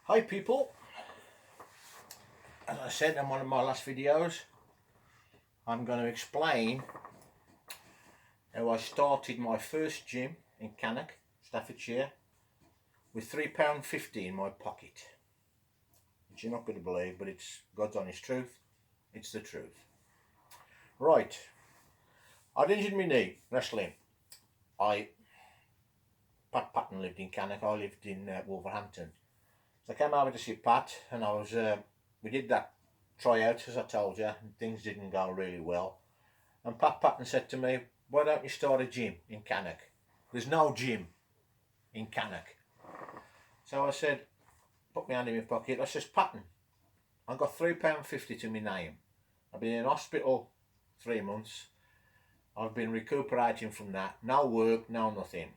Hi people, as I said in one of my last videos, I'm going to explain how I started my first gym in Cannock, Staffordshire, with £3.50 in my pocket. Which you're not going to believe, but it's God's honest truth. It's the truth. Right, I'd injured my knee wrestling. Pat Patton lived in Cannock, I lived in Wolverhampton. So I came over to see Pat, and we did that tryout as I told you, and things didn't go really well. And Pat Patton said to me, why don't you start a gym in Cannock? There's no gym in Cannock. So I said, put my hand in my pocket. I says, Patton, I've got £3.50 to my name. I've been in hospital 3 months. I've been recuperating from that. No work, no nothing.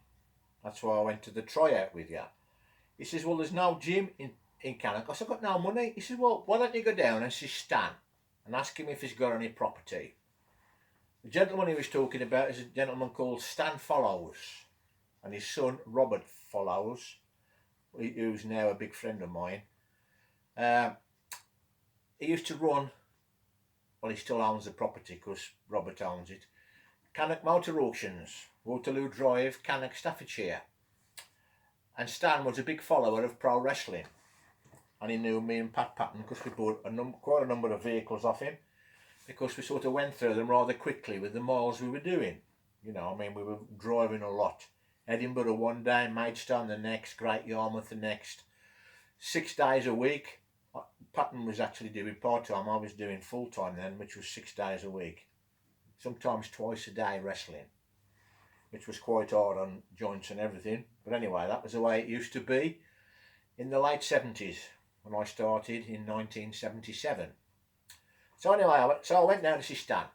That's why I went to the tryout with you. He says, well, there's no gym in Cannock. I said, I've got no money. He says, well, why don't you go down and see Stan and ask him if he's got any property. The gentleman he was talking about is a gentleman called Stan Follows, and his son Robert Follows, who's now a big friend of mine. He used to run, well, he still owns the property because Robert owns it, Cannock Motor Auctions, Waterloo Drive, Cannock, Staffordshire. And Stan was a big follower of pro wrestling, and he knew me and Pat Patton because we bought quite a number of vehicles off him, because we sort of went through them rather quickly with the miles we were doing. You know, I mean, we were driving a lot. Edinburgh one day, Maidstone the next, Great Yarmouth the next. 6 days a week. Patton was actually doing part-time, I was doing full-time then, which was 6 days a week. Sometimes twice a day wrestling, which was quite hard on joints and everything. But anyway, that was the way it used to be in the late 70s when I started in 1977. So anyway, I went down to see Stan.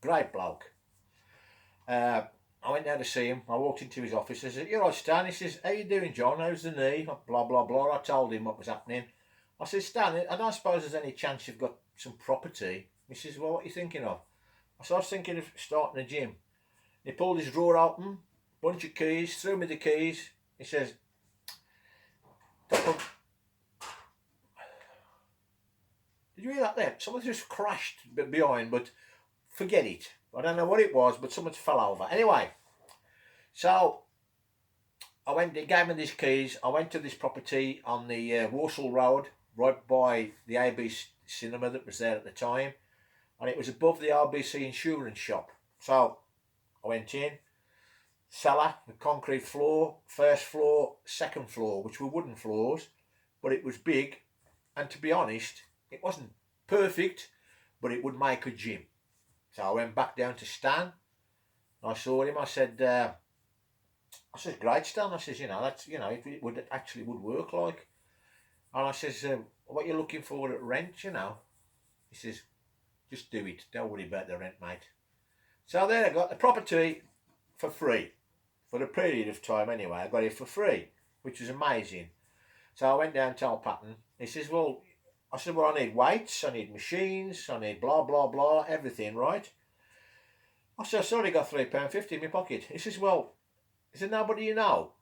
Great bloke. I went down to see him. I walked into his office. I said, "You're right, Stan." He says, "How you doing, John? How's the knee?" Blah, blah, blah. I told him what was happening. I said, "Stan, I don't suppose there's any chance you've got some property." He says, "Well, what are you thinking of?" I said, "I was thinking of starting a gym." He pulled his drawer open, bunch of keys, threw me the keys. He says, did you hear that there? Someone just crashed behind, but forget it. I don't know what it was, but someone fell over. Anyway, so he gave me these keys. I went to this property on the Walsall Road, right by the ABC cinema that was there at the time. And it was above the RBC insurance shop. So I went in, cellar, the concrete floor, first floor, second floor, which were wooden floors, but it was big. And to be honest, it wasn't perfect, but it would make a gym. So I went back down to Stan. I saw him. I said, "Great, Stan." I says, that's, it would actually would work like. And I says, "What are you looking for at rent, He says, "Just do it. Don't worry about the rent, mate." So there I got the property for free. For a period of time anyway, I got it for free, which was amazing. So I went down to told Patton. He says, I said, "Well, I need weights, I need machines, I need blah, blah, blah, everything, right?" I said, "I already got £3.50 in my pocket." He says, "Well, is there nobody you know?"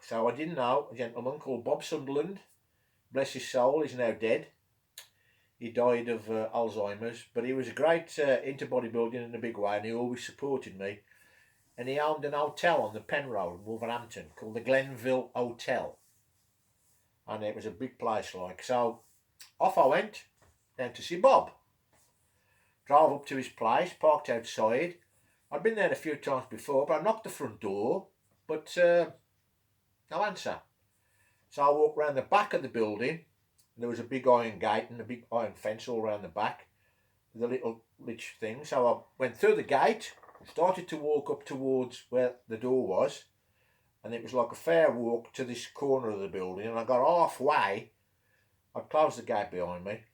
So I didn't know a gentleman called Bob Sunderland. Bless his soul, he's now dead. He died of Alzheimer's, but he was a great into bodybuilding in a big way, and he always supported me. And he owned an hotel on the Pen Road in Wolverhampton called the Glenville Hotel. And it was a big place like. So off I went down to see Bob. Drove up to his place, parked outside. I'd been there a few times before, but I knocked the front door, but no answer. So I walked round the back of the building, and there was a big iron gate and a big iron fence all round the back with a little lich thing. So I went through the gate, started to walk up towards where the door was, and it was like a fair walk to this corner of the building, and I got halfway. I closed the gate behind me,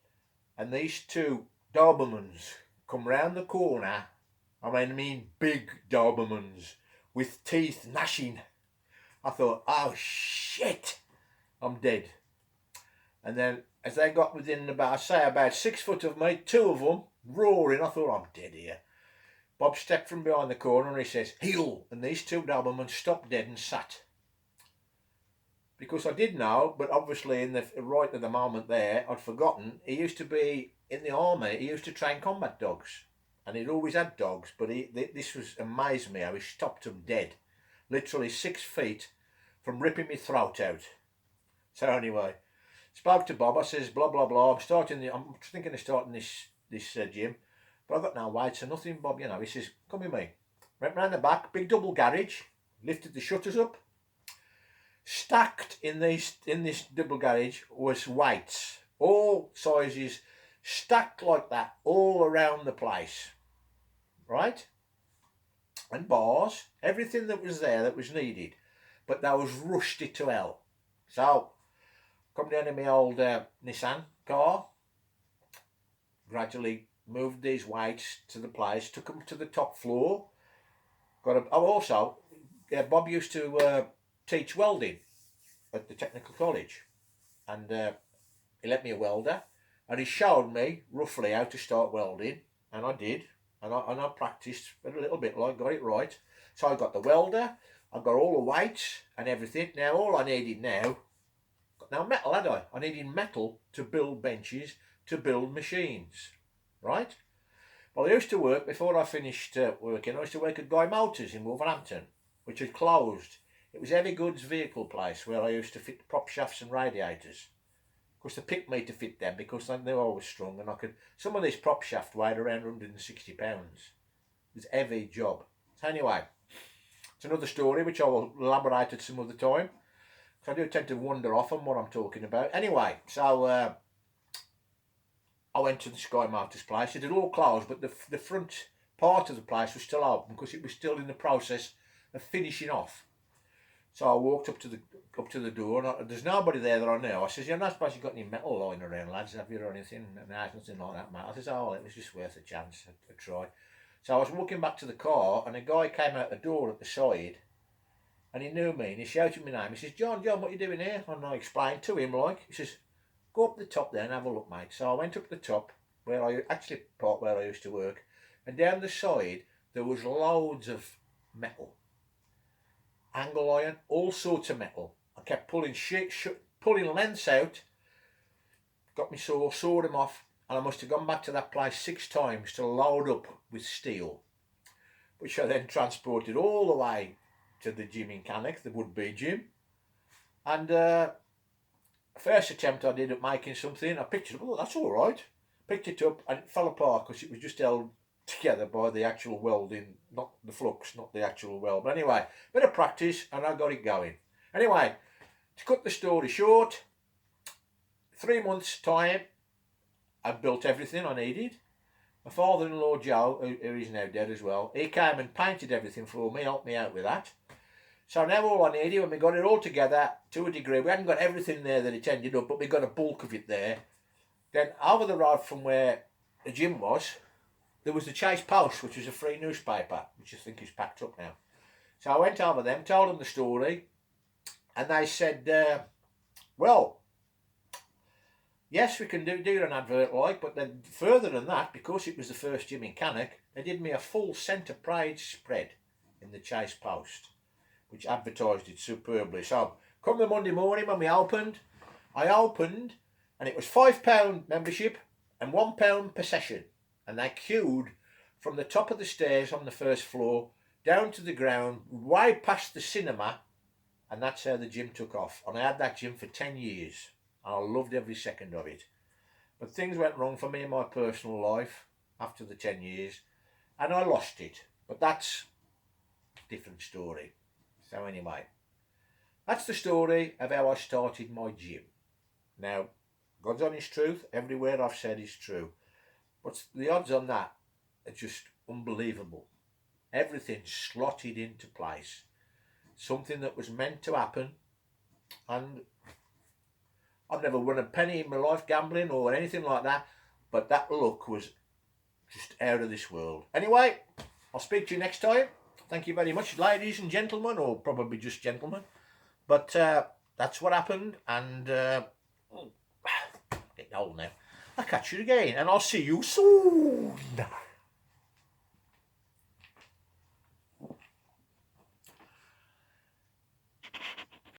and these two Dobermans come round the corner. I mean big Dobermans with teeth gnashing. I thought, oh shit, I'm dead. And then as they got within about 6 foot of me, two of them roaring, I thought, I'm dead here. Bob stepped from behind the corner and he says, "Heel!" And these two Dobermans stopped dead and sat. because I did know, but obviously in the right at the moment there, I'd forgotten. He used to be in the army. He used to train combat dogs, and he'd always had dogs. But this was amazed me how he stopped them dead, literally 6 feet from ripping my throat out. So anyway, spoke to Bob. I says blah blah blah. I'm thinking of starting this gym, but I've got no weights or nothing, Bob. You know. He says, come with me. Went round the back, big double garage, lifted the shutters up. Stacked in this double garage was weights, all sizes, stacked like that all around the place, right? And bars, everything that was there that was needed, but that was rusty to hell. So, come down in my old Nissan car, gradually moved these weights to the place, took them to the top floor. Bob used to teach welding at the technical college, and he let me a welder, and he showed me roughly how to start welding, and I did, and I practiced a little bit, like got it right. So I got the welder, I got all the weights and everything. Now all I needed now metal, had I? I needed metal to build benches, to build machines, right? Well, I used to work, before I finished working, I used to work at Guy Motors in Wolverhampton, which had closed. It was a heavy goods vehicle place where I used to fit prop shafts and radiators. Of course, they picked me to fit them because they knew I was strong, and some of these prop shaft weighed around 160 pounds. It was a heavy job. So anyway, it's another story which I will elaborate at some other time. So I do tend to wander off on what I'm talking about. Anyway, so I went to the Sky Motors place. It had all closed, but the front part of the place was still open because it was still in the process of finishing off. So I walked up to the door, and there's nobody there that I know. I says, "You're not supposed to got any metal lying around, lads, have you, or anything?" And there's nothing like that, mate. I says, "Oh, it was just worth a chance, a try." So I was walking back to the car, and a guy came out the door at the side, and he knew me, and he shouted my name. He says, John, what are you doing here?" And I explained to him, like, he says, "Go up the top there and have a look, mate." So I went up the top, where I used to work, and down the side there was loads of metal. Angle iron, all sorts of metal. I kept pulling pulling lengths out, got me saw, sawed them off, and I must have gone back to that place 6 times to load up with steel, which I then transported all the way to the gym in Cannock, the would-be gym. And first attempt I did at making something, I picked it up, oh, that's all right. Picked it up, and it fell apart because it was just held together by the actual welding, not the flux, not the actual weld. But anyway, bit of practice and I got it going. Anyway, to cut the story short, 3 months time, I built everything I needed. My father-in-law Joe, who is now dead as well, he came and painted everything for me, helped me out with that. So now all I needed, when we got it all together to a degree, we hadn't got everything there that it ended up, but we got a bulk of it there. Then over the road from where the gym was, there was the Chase Post, which was a free newspaper, which I think is packed up now. So I went over them, told them the story, and they said, well, yes, we can do an advert like, but then further than that, because it was the first gym in Cannock, they did me a full centre page spread in the Chase Post, which advertised it superbly. So come the Monday morning when I opened, and it was £5 membership and £1 per session. And they queued from the top of the stairs on the first floor down to the ground, way past the cinema, and that's how the gym took off. And I had that gym for 10 years, and I loved every second of it. But things went wrong for me in my personal life after the 10 years, and I lost it. But that's a different story. So anyway, that's the story of how I started my gym. Now, God's honest truth, everywhere I've said is true. But the odds on that are just unbelievable. Everything's slotted into place. Something that was meant to happen. And I've never won a penny in my life gambling or anything like that. But that luck was just out of this world. Anyway, I'll speak to you next time. Thank you very much, ladies and gentlemen, or probably just gentlemen. But that's what happened. And getting old now. I'll catch you again, and I'll see you soon.